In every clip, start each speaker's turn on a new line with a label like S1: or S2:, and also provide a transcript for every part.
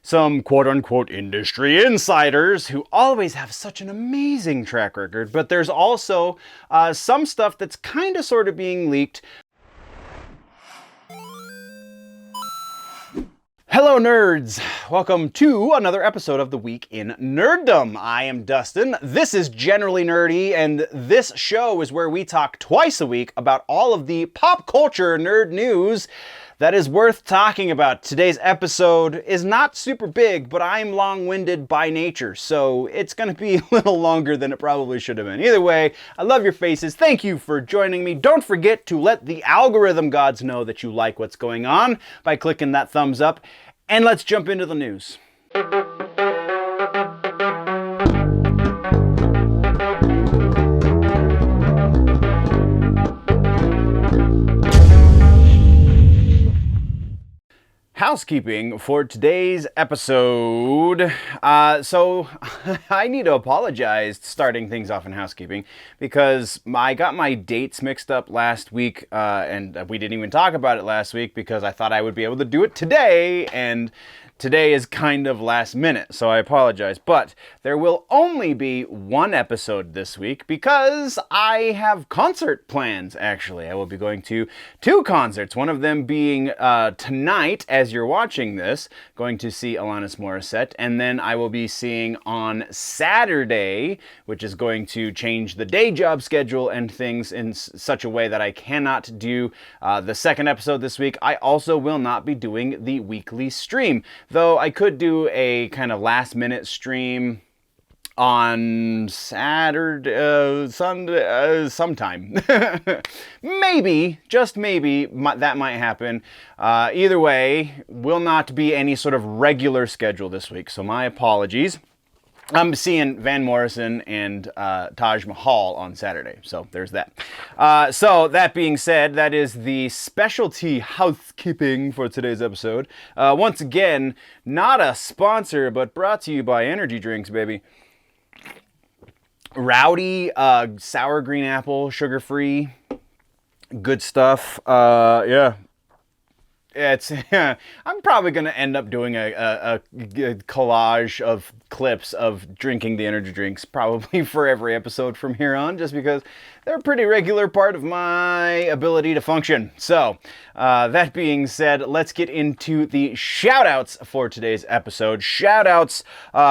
S1: some quote-unquote industry insiders who always have such an amazing track record, but there's also some stuff that's kind of sort of being leaked. Hello nerds! Welcome to another episode of The Week in Nerdom. I am Dustin, this is Generally Nerdy, and this show is where we talk twice a week about all of the pop culture nerd news that is worth talking about. Today's episode is not super big, but I'm long-winded by nature, so it's gonna be a little longer than it probably should have been. Either way, I love your faces. Thank you for joining me. Don't forget to let the algorithm gods know that you like what's going on by clicking that thumbs up. And let's jump into the news. Housekeeping for today's episode. So I need to apologize starting things off in housekeeping because I got my dates mixed up last week, and we didn't even talk about it last week because I thought I would be able to do it today, and today is kind of last minute, so I apologize. But there will only be one episode this week because I have concert plans, actually. I will be going to two concerts, one of them being tonight as you're watching this, going to see Alanis Morissette, and then I will be seeing on Saturday, which is going to change the day job schedule and things in such a way that I cannot do the second episode this week. I also will not be doing the weekly stream. Though I could do a kind of last minute stream on Saturday, Sunday, sometime. Maybe, just maybe, that might happen. Either way, will not be any sort of regular schedule this week, so my apologies. I'm seeing Van Morrison and Taj Mahal on Saturday, so there's that. So that being said, that is the specialty housekeeping for today's episode. Once again, not a sponsor, but brought to you by energy drinks, baby. Rowdy, sour green apple, sugar-free, good stuff. Yeah. It's I'm probably going to end up doing a collage of clips of drinking the energy drinks probably for every episode from here on, just because they're a pretty regular part of my ability to function. So that being said, let's get into the shout-outs for today's episode. Shout-outs,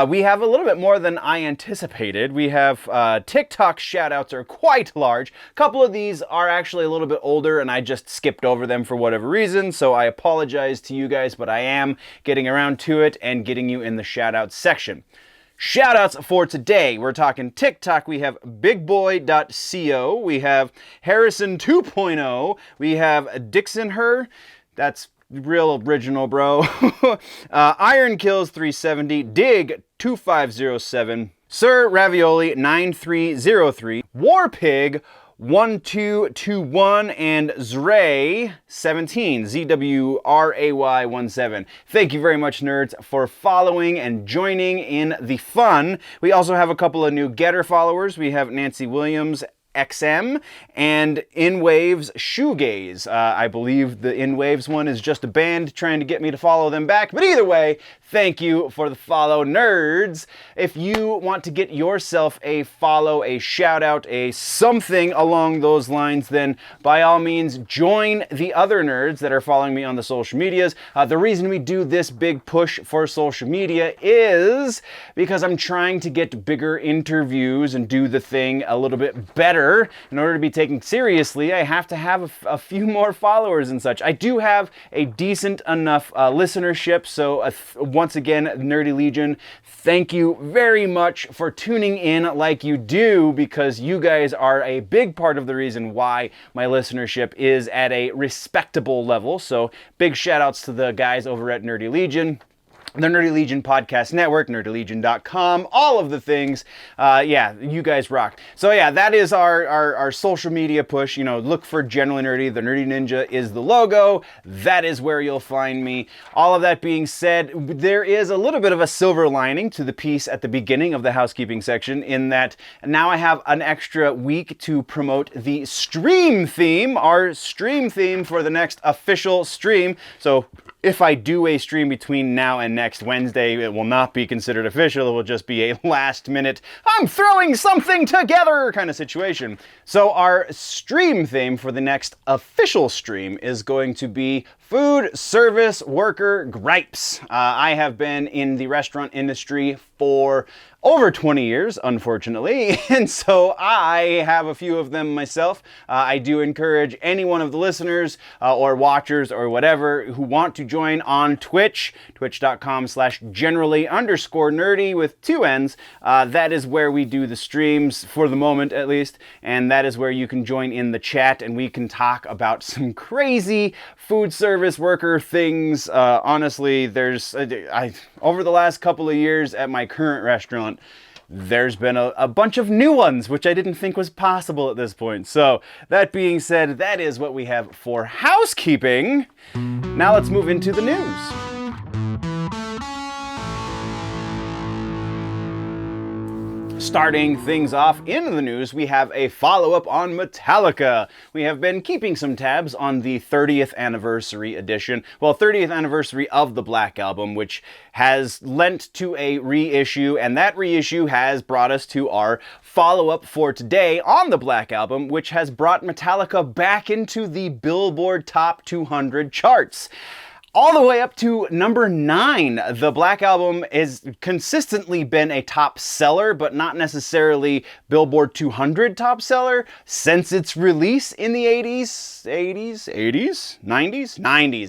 S1: we have a little bit more than I anticipated. We have TikTok shout-outs are quite large. A couple of these are actually a little bit older and I just skipped over them for whatever reason, so I apologize to you guys, but I am getting around to it and getting you in the shout-out section. Shoutouts for today. We're talking TikTok. We have bigboy.co. We have Harrison 2.0. We have Dixon Her. That's real original, bro. Iron Kills 370. Dig 2507. Sir Ravioli 9303. Warpig 1221 and Zray 17, ZWRAY17. Thank you very much, nerds, for following and joining in the fun. We also have a couple of new Gettr followers. We have Nancy Williams XM and In Waves Shoegaze. I believe the In Waves one is just a band trying to get me to follow them back, but either way, thank you for the follow, nerds. If you want to get yourself a follow, a shout out, a something along those lines, then by all means join the other nerds that are following me on the social medias. The reason we do this big push for social media is because I'm trying to get bigger interviews and do the thing a little bit better. In order to be taken seriously, I have to have a few more followers and such. I do have a decent enough listenership, so once again, Nerdy Legion, thank you very much for tuning in like you do, because you guys are a big part of the reason why my listenership is at a respectable level. So big shout outs to the guys over at Nerdy Legion. The Nerdy Legion Podcast Network, nerdylegion.com, all of the things. Yeah, you guys rock. So yeah, that is our social media push. You know, look for Generally Nerdy. The Nerdy Ninja is the logo. That is where you'll find me. All of that being said, there is a little bit of a silver lining to the piece at the beginning of the housekeeping section, in that now I have an extra week to promote the stream theme, our stream theme for the next official stream. So if I do a stream between now and next next Wednesday, it will not be considered official. It will just be a last minute, I'm throwing something together kind of situation. So our stream theme for the next official stream is going to be food service worker gripes. I have been in the restaurant industry for over 20 years, unfortunately, and so I have a few of them myself. I do encourage any one of the listeners or watchers or whatever who want to join on Twitch, twitch.com/generally_nerdy with 2 N's. That is where we do the streams for the moment, at least, and that is where you can join in the chat and we can talk about some crazy food service worker things. Honestly, there's over the last couple of years at my current restaurant, there's been a bunch of new ones, which I didn't think was possible at this point. So that being said, that is what we have for housekeeping. Now let's move into the news. Starting things off in the news, we have a follow-up on Metallica. We have been keeping some tabs on the 30th anniversary edition, 30th anniversary of the Black Album, which has lent to a reissue, and that reissue has brought us to our follow-up for today on the Black Album, which has brought Metallica back into the Billboard Top 200 charts. All the way up to number 9. The Black Album has consistently been a top seller, but not necessarily Billboard 200 top seller since its release in the 90s.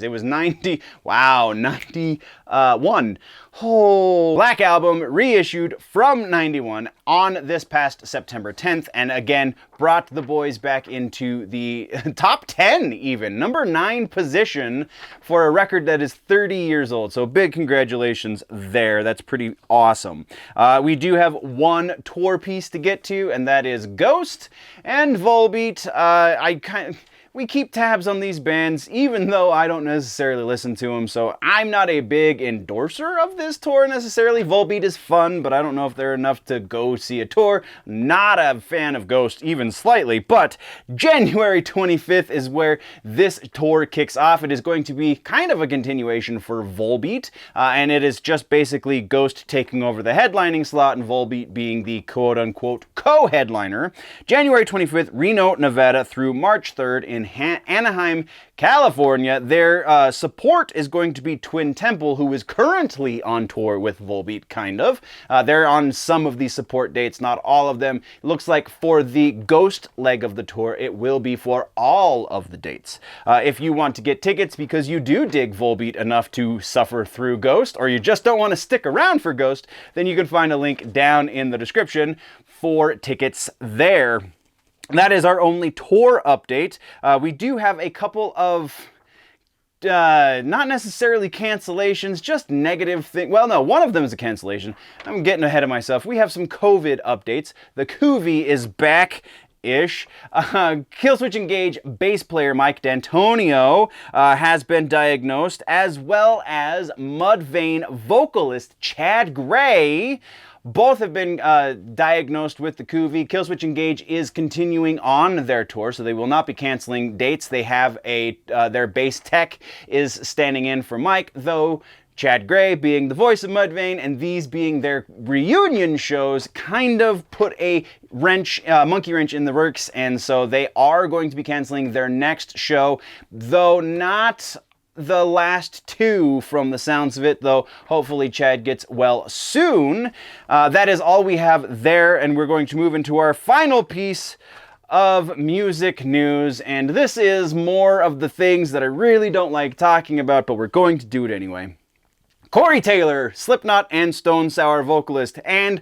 S1: It was 90. Wow, 91. Oh, Black Album reissued from 91 on this past September 10th, and again brought the boys back into the top 10 even. Number 9 position for a record that is 30 years old. So big congratulations there. That's pretty awesome. We do have one tour piece to get to, and that is Ghost and Volbeat. We keep tabs on these bands, even though I don't necessarily listen to them, so I'm not a big endorser of this tour necessarily. Volbeat is fun, but I don't know if they're enough to go see a tour. Not a fan of Ghost, even slightly, but January 25th is where this tour kicks off. It is going to be kind of a continuation for Volbeat, and it is just basically Ghost taking over the headlining slot and Volbeat being the quote-unquote co-headliner. January 25th, Reno, Nevada through March 3rd in Anaheim, California. Their support is going to be Twin Temple, who is currently on tour with Volbeat, kind of. They're on some of the support dates, not all of them. It looks like for the Ghost leg of the tour, it will be for all of the dates. If you want to get tickets because you do dig Volbeat enough to suffer through Ghost, or you just don't want to stick around for Ghost, then you can find a link down in the description for tickets there. That is our only tour update. We do have a couple of not necessarily cancellations, just negative things. Well, no, one of them is a cancellation. I'm getting ahead of myself. We have some COVID updates. The coovy is back-ish. Killswitch Engage bass player Mike D'Antonio has been diagnosed, as well as Mudvayne vocalist Chad Gray. Both have been diagnosed with the coovy. Killswitch Engage is continuing on their tour, so they will not be canceling dates. They have their bass tech is standing in for Mike, though Chad Gray being the voice of Mudvayne and these being their reunion shows kind of put a monkey wrench in the works, and so they are going to be canceling their next show, though not the last 2 from the sounds of it, though hopefully Chad gets well soon. That is all we have there, and we're going to move into our final piece of music news, and this is more of the things that I really don't like talking about, but we're going to do it anyway. Corey Taylor, Slipknot and Stone Sour vocalist, and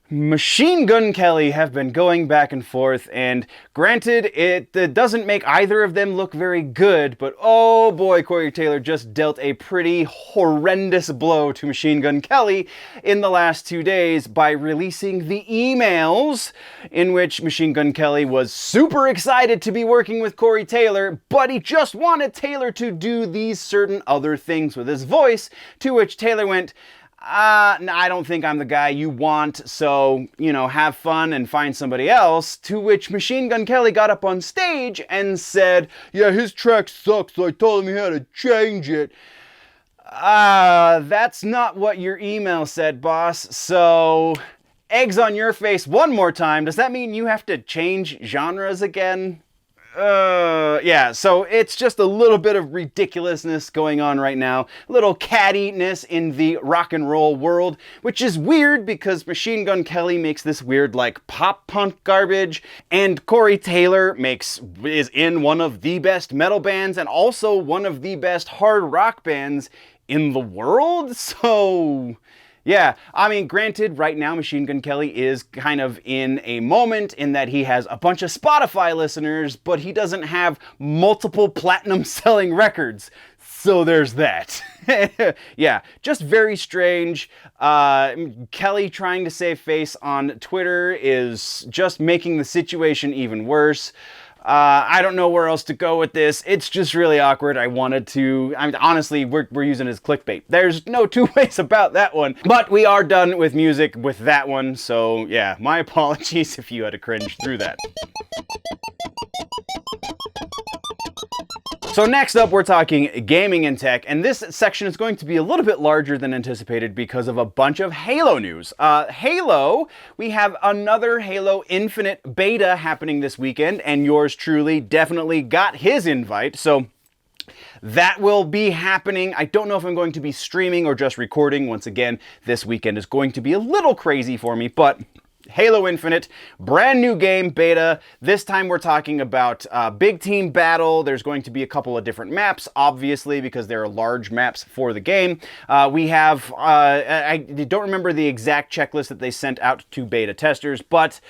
S1: Machine Gun Kelly have been going back and forth, and granted, it doesn't make either of them look very good, but oh boy, Corey Taylor just dealt a pretty horrendous blow to Machine Gun Kelly in the last 2 days by releasing the emails in which Machine Gun Kelly was super excited to be working with Corey Taylor, but he just wanted Taylor to do these certain other things with his voice, to which Taylor went, no, I don't think I'm the guy you want, so, have fun and find somebody else. To which Machine Gun Kelly got up on stage and said, yeah, his track sucks, so I told him he had to change it. That's not what your email said, boss. So, eggs on your face one more time. Does that mean you have to change genres again? Yeah, so it's just a little bit of ridiculousness going on right now. A little cattiness in the rock and roll world, which is weird because Machine Gun Kelly makes this weird, like, pop punk garbage, and Corey Taylor is in one of the best metal bands and also one of the best hard rock bands in the world, so... Yeah, I mean, granted, right now Machine Gun Kelly is kind of in a moment in that he has a bunch of Spotify listeners, but he doesn't have multiple platinum-selling records. So there's that. Yeah, just very strange. Kelly trying to save face on Twitter is just making the situation even worse. I don't know where else to go with this. It's just really awkward. Honestly, we're using it as clickbait. There's no two ways about that one. But we are done with music with that one. So yeah, my apologies if you had to cringe through that. So next up, we're talking gaming and tech, and this section is going to be a little bit larger than anticipated because of a bunch of Halo news. Halo, we have another Halo Infinite beta happening this weekend, and yours truly definitely got his invite, so that will be happening. I don't know if I'm going to be streaming or just recording. Once again, this weekend is going to be a little crazy for me, but... Halo Infinite, brand new game, beta. This time we're talking about big team battle. There's going to be a couple of different maps, obviously, because there are large maps for the game. We have, I don't remember the exact checklist that they sent out to beta testers, but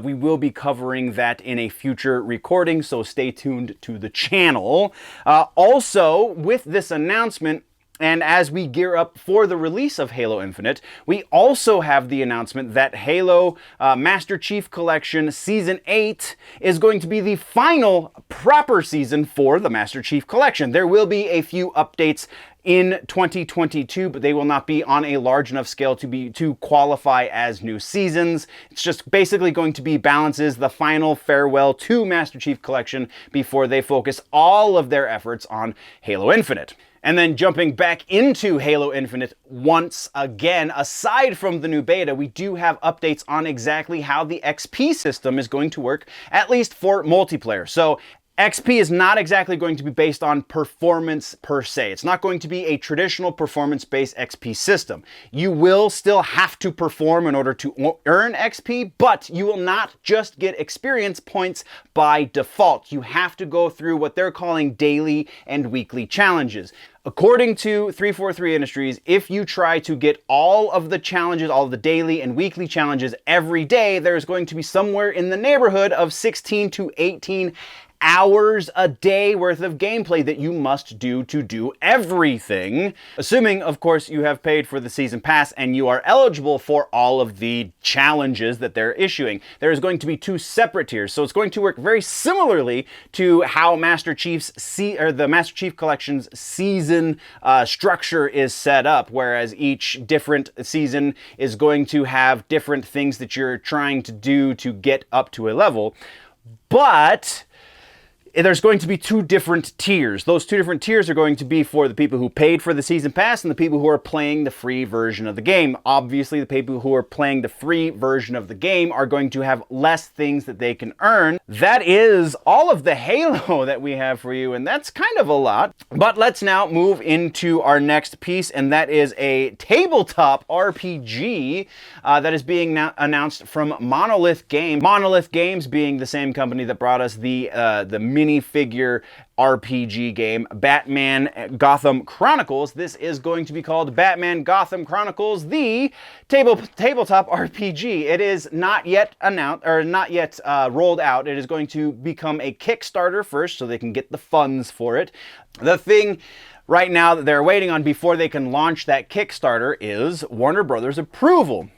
S1: we will be covering that in a future recording, so stay tuned to the channel. Also, with this announcement, and as we gear up for the release of Halo Infinite, we also have the announcement that Halo Master Chief Collection Season 8 is going to be the final proper season for the Master Chief Collection. There will be a few updates in 2022, but they will not be on a large enough scale to qualify as new seasons. It's just basically going to be balances, the final farewell to Master Chief Collection before they focus all of their efforts on Halo Infinite. And then jumping back into Halo Infinite once again, aside from the new beta, we do have updates on exactly how the XP system is going to work, at least for multiplayer. So XP is not exactly going to be based on performance per se. It's not going to be a traditional performance-based XP system. You will still have to perform in order to earn XP, but you will not just get experience points by default. You have to go through what they're calling daily and weekly challenges. According to 343 Industries, if you try to get all of the challenges, all of the daily and weekly challenges every day, there's going to be somewhere in the neighborhood of 16 to 18 hours a day worth of gameplay that you must do to do everything. Assuming, of course, you have paid for the season pass and you are eligible for all of the challenges that they're issuing. There is going to be two separate tiers, so it's going to work very similarly to how the Master Chief Collection's season structure is set up, whereas each different season is going to have different things that you're trying to do to get up to a level. But there's going to be two different tiers. Those two different tiers are going to be for the people who paid for the season pass and the people who are playing the free version of the game. Obviously, the people who are playing the free version of the game are going to have less things that they can earn. That is all of the Halo that we have for you, and that's kind of a lot. But let's now move into our next piece, and that is a tabletop RPG that is being announced from Monolith Games. Monolith Games being the same company that brought us the minifigure RPG game, Batman Gotham Chronicles. This is going to be called Batman Gotham Chronicles, the tabletop RPG. It is not yet announced, or not yet rolled out. It is going to become a Kickstarter first, so they can get the funds for it. The thing right now that they're waiting on before they can launch that Kickstarter is Warner Brothers approval.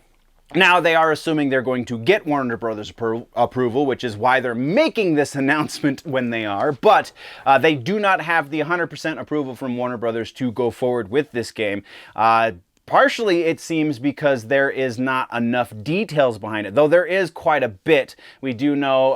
S1: Now, they are assuming they're going to get Warner Brothers approval, which is why they're making this announcement when they are, but they do not have the 100% approval from Warner Brothers to go forward with this game. Partially, it seems because there is not enough details behind it, though there is quite a bit. We do know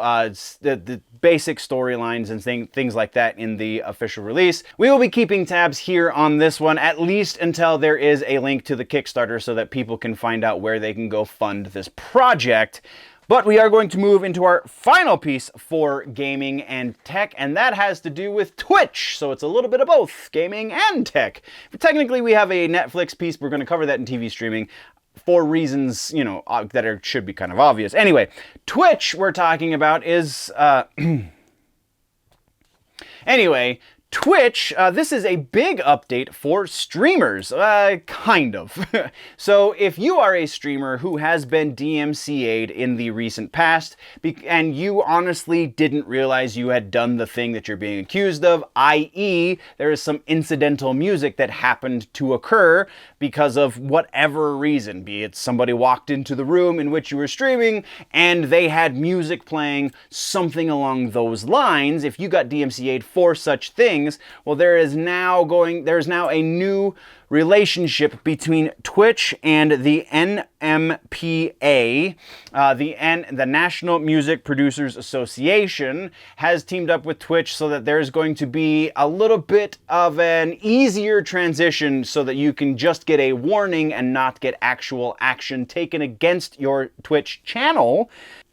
S1: the basic storylines and things like that in the official release. We will be keeping tabs here on this one, at least until there is a link to the Kickstarter so that people can find out where they can go fund this project. But we are going to move into our final piece for gaming and tech, and that has to do with Twitch. So it's a little bit of both gaming and tech. But technically, we have a Netflix piece. We're going to cover that in TV streaming for reasons, you know, that should be kind of obvious. Anyway, Twitch we're talking about is... Anyway, Twitch, this is a big update for streamers, kind of. So if you are a streamer who has been DMCA'd in the recent past, and you honestly didn't realize you had done the thing that you're being accused of, i.e. there is some incidental music that happened to occur because of whatever reason, be it somebody walked into the room in which you were streaming and they had music playing, something along those lines. If you got DMCA'd for such things, well, there's now a new relationship between Twitch and the NMPA, the National Music Producers Association, has teamed up with Twitch so that there's going to be a little bit of an easier transition so that you can just get a warning and not get actual action taken against your Twitch channel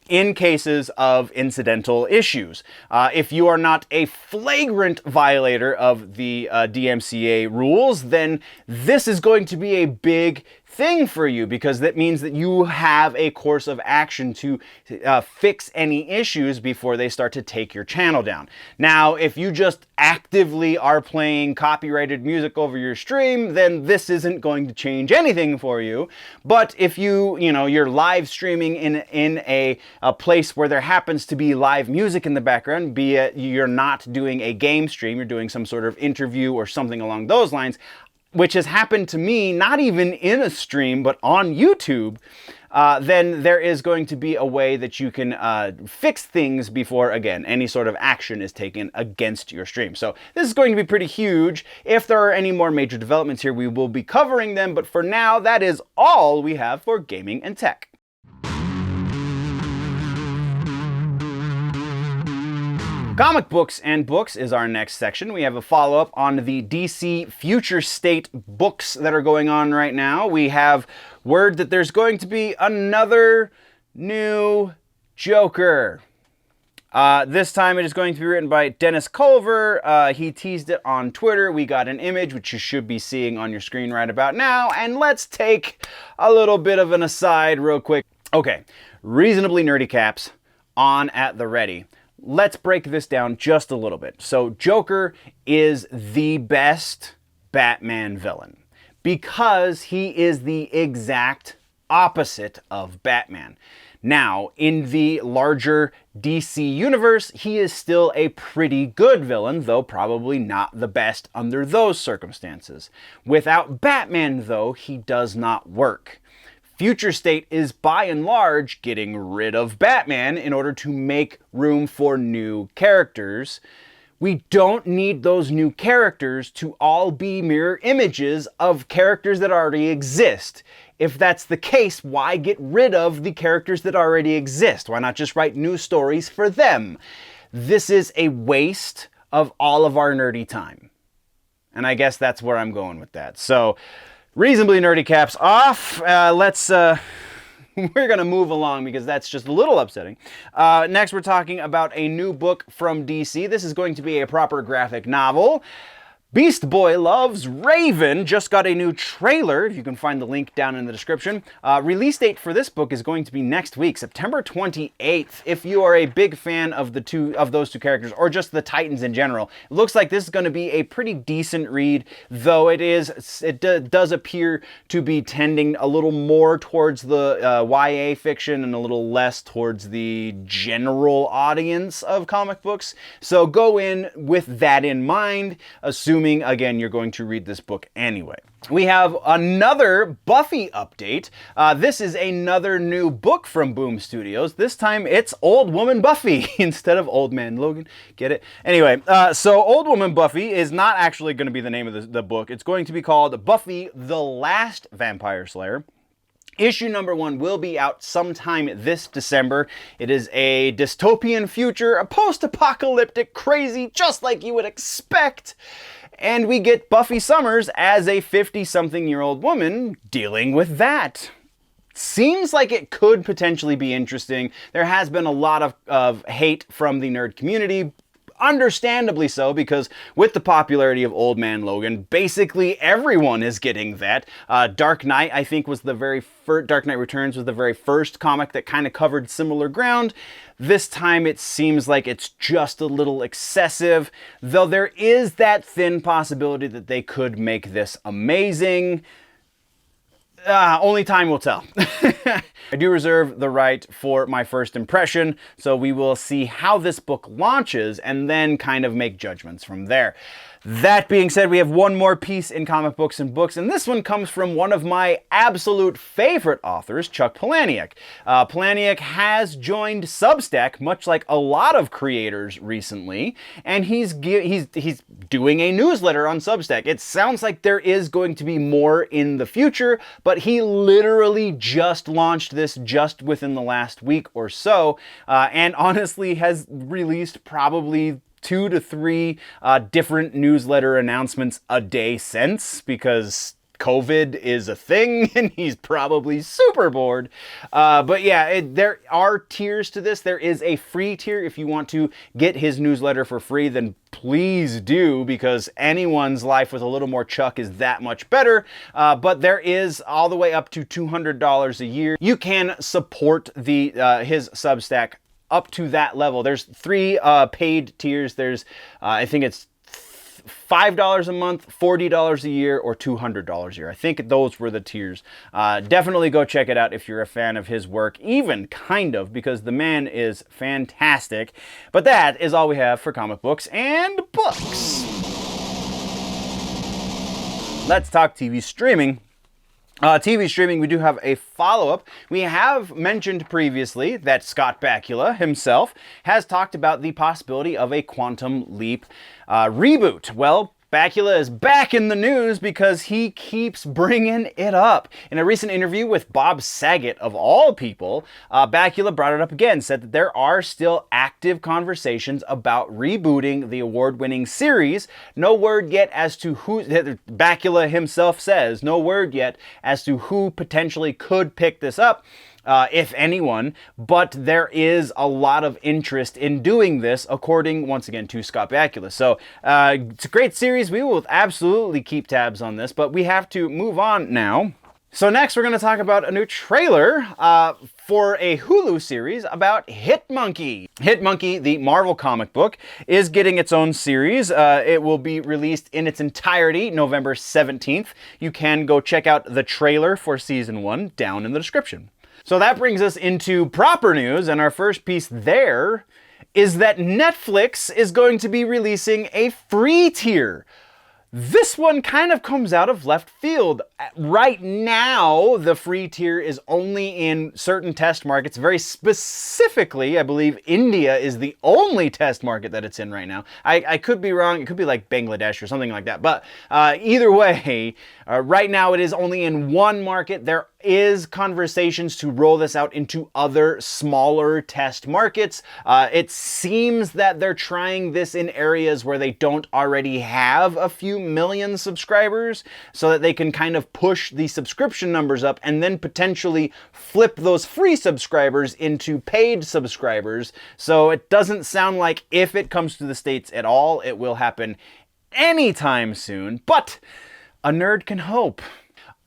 S1: in cases of incidental issues. If you are not a flagrant violator of the DMCA rules, then this is going to be a big thing for you, because that means that you have a course of action to fix any issues before they start to take your channel down. Now, if you just actively are playing copyrighted music over your stream, then this isn't going to change anything for you. But if you're live streaming in a place where there happens to be live music in the background, be it you're not doing a game stream, you're doing some sort of interview or something along those lines, which has happened to me, not even in a stream, but on YouTube, then there is going to be a way that you can fix things before, again, any sort of action is taken against your stream. So this is going to be pretty huge. If there are any more major developments here, we will be covering them, but for now, that is all we have for gaming and tech. Comic books and books is our next section. We have a follow-up on the DC Future State books that are going on right now. We have word that there's going to be another new Joker. This time it is going to be written by Dennis Culver. He teased it on Twitter. We got an image, which you should be seeing on your screen right about now. And let's take a little bit of an aside real quick. Okay, reasonably nerdy caps on at the ready. Let's break this down just a little bit. So Joker is the best Batman villain because he is the exact opposite of Batman. Now, in the larger DC universe, he is still a pretty good villain, though probably not the best under those circumstances. Without Batman, though, he does not work. Future State is by and large getting rid of Batman in order to make room for new characters. We don't need those new characters to all be mirror images of characters that already exist. If that's the case, why get rid of the characters that already exist? Why not just write new stories for them? This is a waste of all of our nerdy time. And I guess that's where I'm going with that. So, reasonably nerdy caps off. We're going to move along because that's just a little upsetting. Next, we're talking about a new book from DC. This is going to be a proper graphic novel. Beast Boy Loves Raven just got a new trailer. You can find the link down in the description. Release date for this book is going to be next week, September 28th. If you are a big fan of those two characters, or just the Titans in general, it looks like this is going to be a pretty decent read, though it does appear to be tending a little more towards the YA fiction and a little less towards the general audience of comic books. So go in with that in mind, assuming, again, you're going to read this book anyway. We have another Buffy update. This is another new book from Boom Studios. This time it's Old Woman Buffy instead of Old Man Logan. Get it? Anyway, so Old Woman Buffy is not actually going to be the name of the book. It's going to be called Buffy the Last Vampire Slayer. Issue number 1 will be out sometime this December. It is a dystopian future, a post-apocalyptic crazy, just like you would expect. And we get Buffy Summers as a 50-something-year-old woman dealing with that. Seems like it could potentially be interesting. There has been a lot of hate from the nerd community. Understandably so, because with the popularity of Old Man Logan, basically everyone is getting that. Dark Knight, I think, was the very first. Dark Knight Returns was the very first comic that kind of covered similar ground. This time it seems like it's just a little excessive, though there is that thin possibility that they could make this amazing. Only time will tell. I do reserve the right for my first impression, so we will see how this book launches and then kind of make judgments from there. That being said, we have one more piece in Comic Books and Books, and this one comes from one of my absolute favorite authors, Chuck Palahniuk. Palahniuk has joined Substack, much like a lot of creators recently, and he's doing a newsletter on Substack. It sounds like there is going to be more in the future, but he literally just launched this just within the last week or so, and honestly has released probably 2 to 3 different newsletter announcements a day since, because COVID is a thing and he's probably super bored. But yeah, there are tiers to this. There is a free tier. If you want to get his newsletter for free, then please do, because anyone's life with a little more Chuck is that much better. But there is all the way up to $200 a year. You can support his Substack up to that level. There's 3 paid tiers. There's, I think it's $5 a month, $40 a year, or $200 a year. I think those were the tiers. Definitely go check it out if you're a fan of his work, even kind of, because the man is fantastic. But that is all we have for comic books and books. Let's talk TV streaming. TV streaming, we do have a follow-up. We have mentioned previously that Scott Bakula himself has talked about the possibility of a Quantum Leap reboot. Well, Bakula is back in the news because he keeps bringing it up. In a recent interview with Bob Saget, of all people, Bakula brought it up again, said that there are still active conversations about rebooting the award-winning series. No word yet as to who, Bakula himself says, no word yet as to who potentially could pick this up. If anyone, but there is a lot of interest in doing this, according, once again, to Scott Bakula. So, it's a great series. We will absolutely keep tabs on this, but we have to move on now. So next, we're going to talk about a new trailer for a Hulu series about Hitmonkey. Hitmonkey, the Marvel comic book, is getting its own series. It will be released in its entirety November 17th. You can go check out the trailer for Season 1 down in the description. So that brings us into proper news, and our first piece there is that Netflix is going to be releasing a free tier. This one kind of comes out of left field. Right now, the free tier is only in certain test markets. Very specifically, I believe India is the only test market that it's in right now. I could be wrong. It could be like Bangladesh or something like that. But either way, right now it is only in one market. There is conversations to roll this out into other smaller test markets. It seems that they're trying this in areas where they don't already have a few million subscribers, so that they can kind of push the subscription numbers up and then potentially flip those free subscribers into paid subscribers. So it doesn't sound like, if it comes to the States at all, it will happen anytime soon, but a nerd can hope.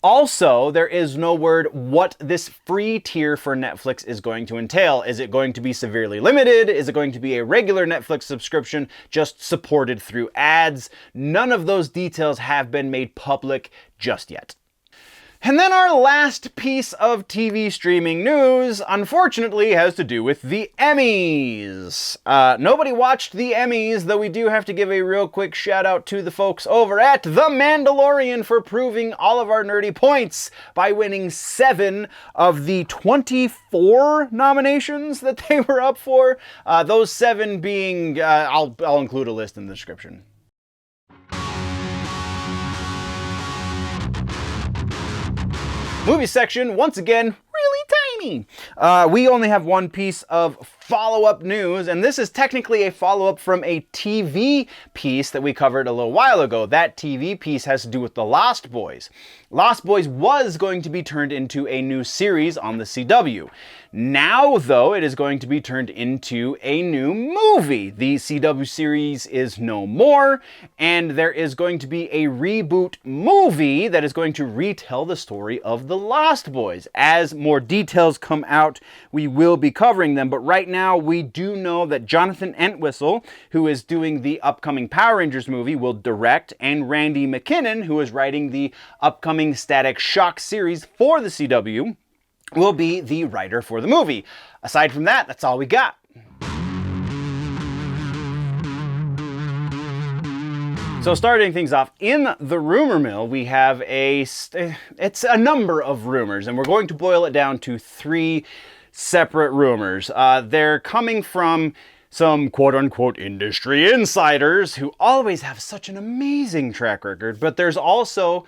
S1: Also, there is no word what this free tier for Netflix is going to entail. Is it going to be severely limited? Is it going to be a regular Netflix subscription just supported through ads? None of those details have been made public just yet. And then our last piece of TV streaming news, unfortunately, has to do with the Emmys. Nobody watched the Emmys, though we do have to give a real quick shout out to the folks over at The Mandalorian for proving all of our nerdy points by winning 7 of the 24 nominations that they were up for. Those 7 being, I'll include a list in the description. Movie section, once again, really tiny. We only have one piece of follow-up news, and this is technically a follow-up from a TV piece that we covered a little while ago. That TV piece has to do with The Lost Boys. Lost Boys was going to be turned into a new series on the CW. Now, though, it is going to be turned into a new movie. The CW series is no more, and there is going to be a reboot movie that is going to retell the story of The Lost Boys. As more details come out, we will be covering them, but right now we do know that Jonathan Entwistle, who is doing the upcoming Power Rangers movie, will direct, and Randy McKinnon, who is writing the upcoming Static Shock series for the CW, will be the writer for the movie. Aside from that, that's all we got. So starting things off, in the rumor mill, we have it's a number of rumors, and we're going to boil it down to 3 separate rumors. They're coming from some quote-unquote industry insiders who always have such an amazing track record, but there's also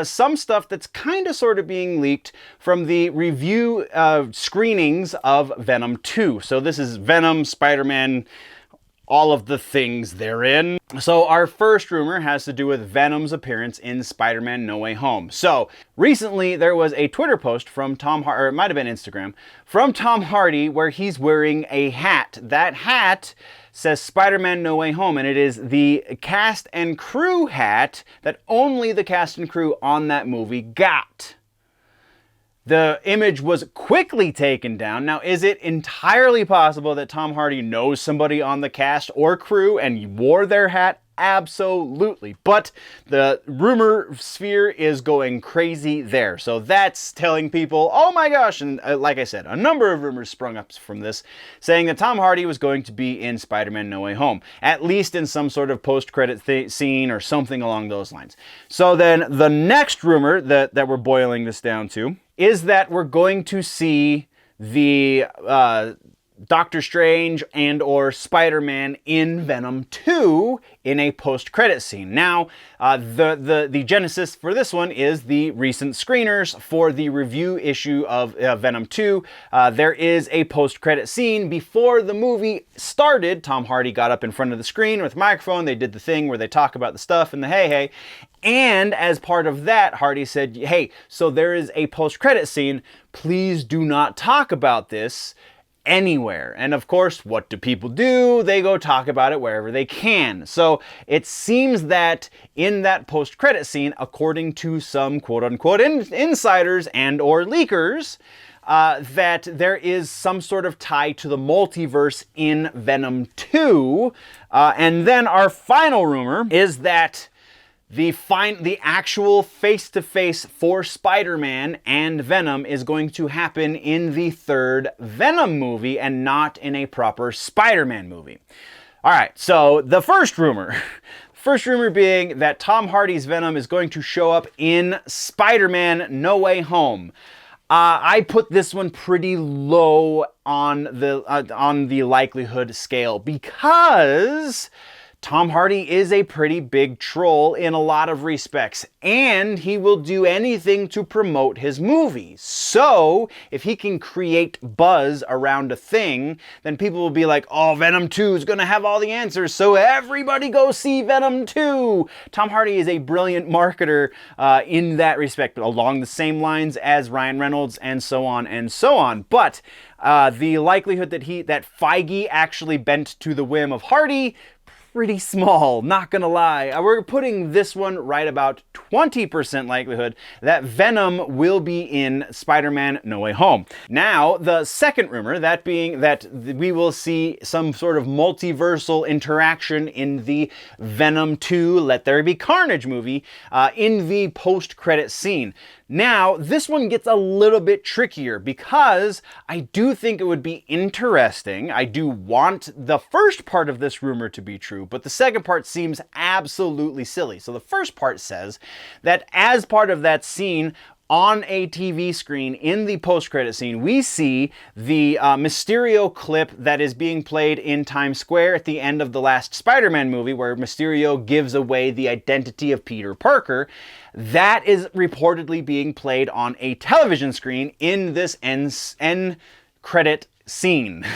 S1: some stuff that's kind of sort of being leaked from the review screenings of Venom 2. So this is Venom, Spider-Man, all of the things therein. So our first rumor has to do with Venom's appearance in Spider-Man No Way Home. So recently there was a Twitter post from Tom Hardy, or it might have been Instagram, from Tom Hardy where he's wearing a hat. That hat says Spider-Man No Way Home, and it is the cast and crew hat that only the cast and crew on that movie got. The image was quickly taken down. Now, is it entirely possible that Tom Hardy knows somebody on the cast or crew and wore their hat? Absolutely. But the rumor sphere is going crazy there. So that's telling people, oh my gosh. And like I said, a number of rumors sprung up from this, saying that Tom Hardy was going to be in Spider-Man No Way Home, at least in some sort of post-credit scene or something along those lines. So then the next rumor that we're boiling this down to is that we're going to see the Doctor Strange and or Spider-Man in Venom 2 in a post-credit scene. Now, the genesis for this one is the recent screeners for the review issue of Venom 2. There is a post-credit scene. Before the movie started, Tom Hardy got up in front of the screen with a microphone. They did the thing where they talk about the stuff and the hey. And as part of that, Hardy said, hey, so there is a post-credit scene. Please do not talk about this anywhere. And of course, what do people do? They go talk about it wherever they can. So it seems that in that post-credit scene, according to some quote-unquote insiders and or leakers, that there is some sort of tie to the multiverse in Venom 2. And then our final rumor is that the actual face-to-face for Spider-Man and Venom is going to happen in the 3rd Venom movie and not in a proper Spider-Man movie. All right, so the first rumor being that Tom Hardy's Venom is going to show up in Spider-Man No Way Home. I put this one pretty low on the likelihood scale because Tom Hardy is a pretty big troll in a lot of respects, and he will do anything to promote his movie. So, if he can create buzz around a thing, then people will be like, oh, Venom 2 is going to have all the answers, so everybody go see Venom 2! Tom Hardy is a brilliant marketer in that respect, along the same lines as Ryan Reynolds, and so on and so on. But the likelihood that Feige actually bent to the whim of Hardy, pretty small, not gonna lie. We're putting this one right about 20% likelihood that Venom will be in Spider-Man No Way Home. Now, the second rumor, that being that we will see some sort of multiversal interaction in the Venom 2 Let There Be Carnage movie in the post-credit scene. Now, this one gets a little bit trickier because I do think it would be interesting. I do want the first part of this rumor to be true, but the second part seems absolutely silly. So the first part says that as part of that scene, on a TV screen in the post-credit scene, we see the Mysterio clip that is being played in Times Square at the end of the last Spider-Man movie, where Mysterio gives away the identity of Peter Parker. That is reportedly being played on a television screen in this end credit scene.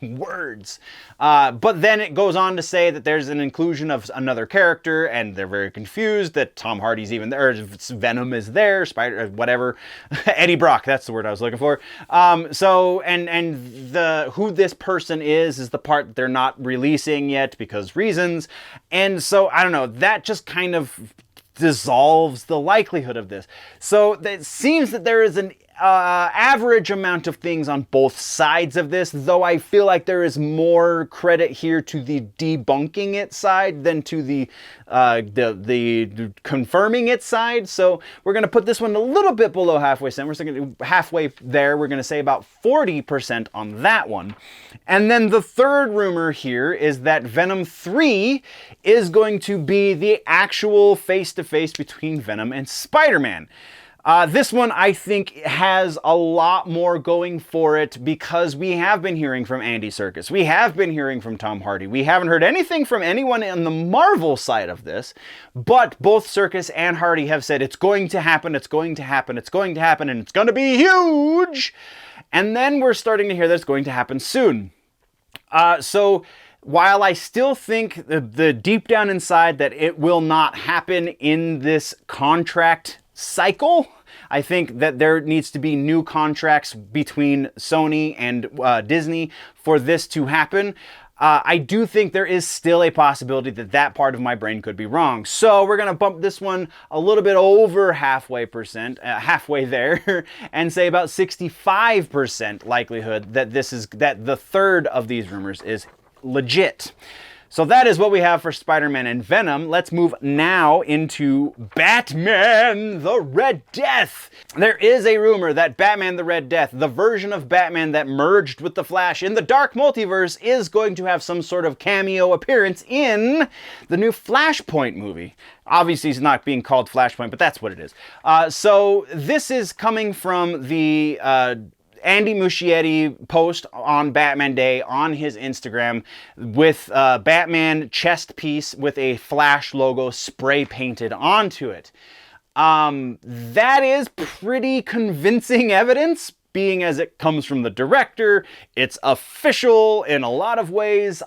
S1: Words. But then it goes on to say that there's an inclusion of another character, and they're very confused that Tom Hardy's even there, Venom is there, Spider, whatever, Eddie Brock, that's the word I was looking for. So, and the who this person is the part that they're not releasing yet because reasons. And so, I don't know, that just kind of dissolves the likelihood of this. So it seems that there is an average amount of things on both sides of this, though I feel like there is more credit here to the debunking it side than to the confirming it side. So we're going to put this one a little bit below halfway cent. We're going to halfway there. We're going to say about 40% on that one. And then the third rumor here is that Venom 3 is going to be the actual face-to-face between Venom and Spider-Man. This one, I think, has a lot more going for it because we have been hearing from Andy Serkis. We have been hearing from Tom Hardy. We haven't heard anything from anyone on the Marvel side of this, but both Serkis and Hardy have said it's going to happen, it's going to happen, it's going to happen, and it's going to be huge. And then we're starting to hear that it's going to happen soon. So while I still think the deep down inside that it will not happen in this contract cycle, I think that there needs to be new contracts between Sony and Disney for this to happen. I do think there is still a possibility that that part of my brain could be wrong. So we're going to bump this one a little bit over halfway there, and say about 65% likelihood that that the third of these rumors is legit. So that is what we have for Spider-Man and Venom. Let's move now into Batman the Red Death. There is a rumor that Batman the Red Death, the version of Batman that merged with the Flash in the Dark Multiverse, is going to have some sort of cameo appearance in the new Flashpoint movie. Obviously, it's not being called Flashpoint, but that's what it is. So this is coming from the Andy Muschietti post on Batman Day on his Instagram with Batman chest piece with a Flash logo spray painted onto it. That is pretty convincing evidence, being as it comes from the director. It's official in a lot of ways.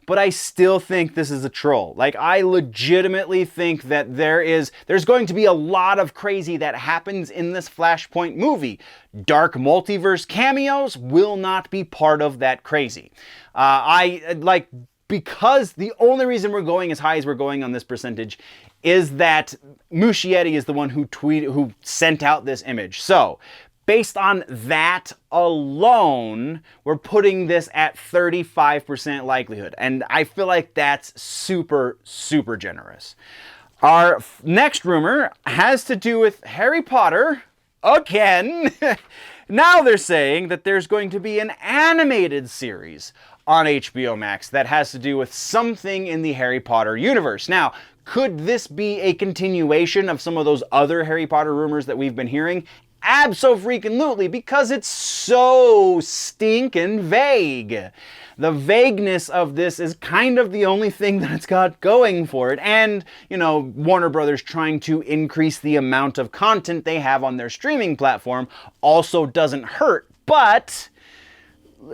S1: But I still think this is a troll. Like, I legitimately think that there's going to be a lot of crazy that happens in this Flashpoint movie. Dark multiverse cameos will not be part of that crazy. Because the only reason we're going as high as we're going on this percentage is that Muschietti is the one who sent out this image. So, based on that alone, we're putting this at 35% likelihood. And I feel like that's super, super generous. Our next rumor has to do with Harry Potter again. Now they're saying that there's going to be an animated series on HBO Max that has to do with something in the Harry Potter universe. Now, could this be a continuation of some of those other Harry Potter rumors that we've been hearing? Abso-freaking-lutely, because it's so stinking vague. The vagueness of this is kind of the only thing that it's got going for it. And, you know, Warner Brothers trying to increase the amount of content they have on their streaming platform also doesn't hurt. But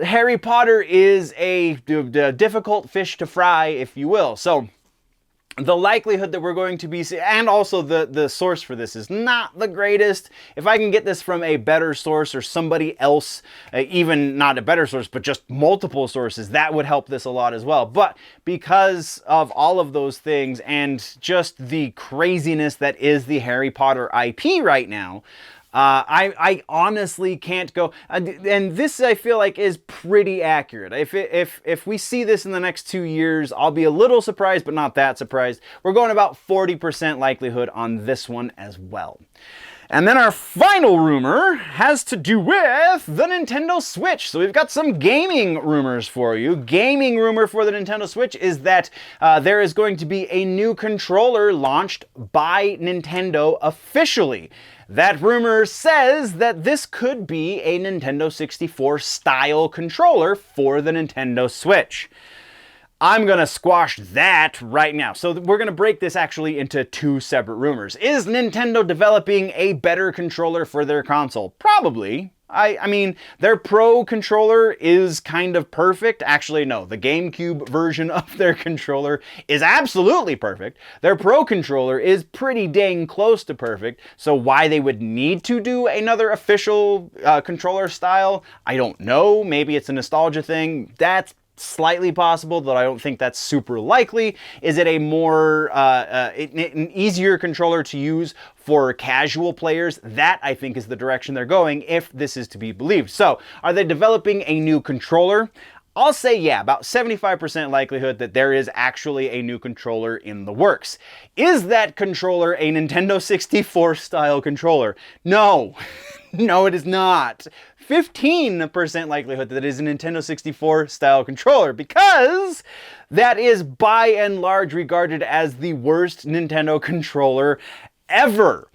S1: Harry Potter is a difficult fish to fry, if you will. So the likelihood that we're going to be, and also the source for this is not the greatest. If I can get this from a better source or somebody else, even not a better source, but just multiple sources, that would help this a lot as well. But because of all of those things and just the craziness that is the Harry Potter IP right now, I honestly can't go, and this I feel like is pretty accurate. If we see this in the next 2 years, I'll be a little surprised, but not that surprised. We're going about 40% likelihood on this one as well. And then our final rumor has to do with the Nintendo Switch. So we've got some gaming rumors for you. Gaming rumor for the Nintendo Switch is that there is going to be a new controller launched by Nintendo officially. That rumor says that this could be a Nintendo 64 style controller for the Nintendo Switch. I'm gonna squash that right now. So we're gonna break this actually into two separate rumors. Is Nintendo developing a better controller for their console? Probably. I mean, their Pro controller is kind of perfect. Actually, no, the GameCube version of their controller is absolutely perfect. Their Pro controller is pretty dang close to perfect. So why they would need to do another official controller style, I don't know. Maybe it's a nostalgia thing. That's slightly possible, though I don't think that's super likely. Is it a more an easier controller to use for casual players? That I think is the direction they're going, if this is to be believed. So are they developing a new controller? I'll say yeah, about 75% likelihood that there is actually a new controller in the works. Is that controller a Nintendo 64 style controller? No. No, it is not. 15% likelihood that it is a Nintendo 64 style controller, because that is by and large regarded as the worst Nintendo controller ever.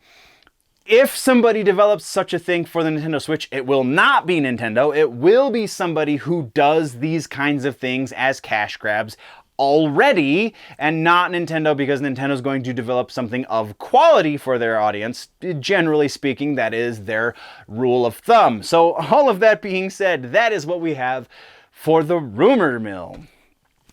S1: If somebody develops such a thing for the Nintendo Switch, it will not be Nintendo. It will be somebody who does these kinds of things as cash grabs already, and not Nintendo, because Nintendo's going to develop something of quality for their audience. Generally speaking, that is their rule of thumb. So all of that being said, that is what we have for the rumor mill.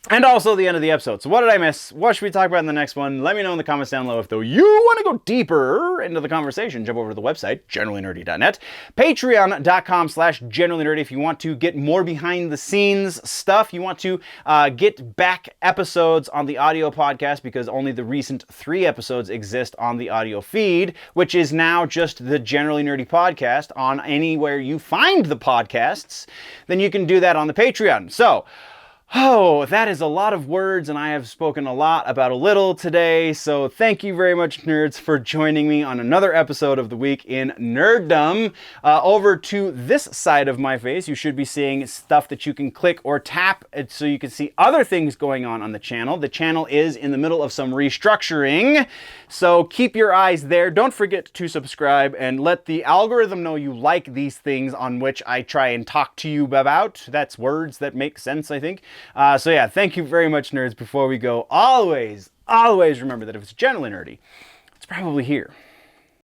S1: And also the end of the episode. So what did I miss? What should we talk about in the next one? Let me know in the comments down below. If though you want to go deeper into the conversation, jump over to the website, generallynerdy.net, patreon.com/generallynerdy if you want to get more behind the scenes stuff. You want to get back episodes on the audio podcast, because only the recent 3 episodes exist on the audio feed, which is now just the Generally Nerdy podcast on anywhere you find the podcasts. Then you can do that on the Patreon. So, oh, that is a lot of words, and I have spoken a lot about a little today, so thank you very much, nerds, for joining me on another episode of the Week in Nerdom. Over to this side of my face, you should be seeing stuff that you can click or tap so you can see other things going on the channel. The channel is in the middle of some restructuring, so keep your eyes there. Don't forget to subscribe and let the algorithm know you like these things on which I try and talk to you about. That's words that make sense, I think. So yeah, thank you very much, nerds. Before we go, always remember that if it's generally nerdy, it's probably here.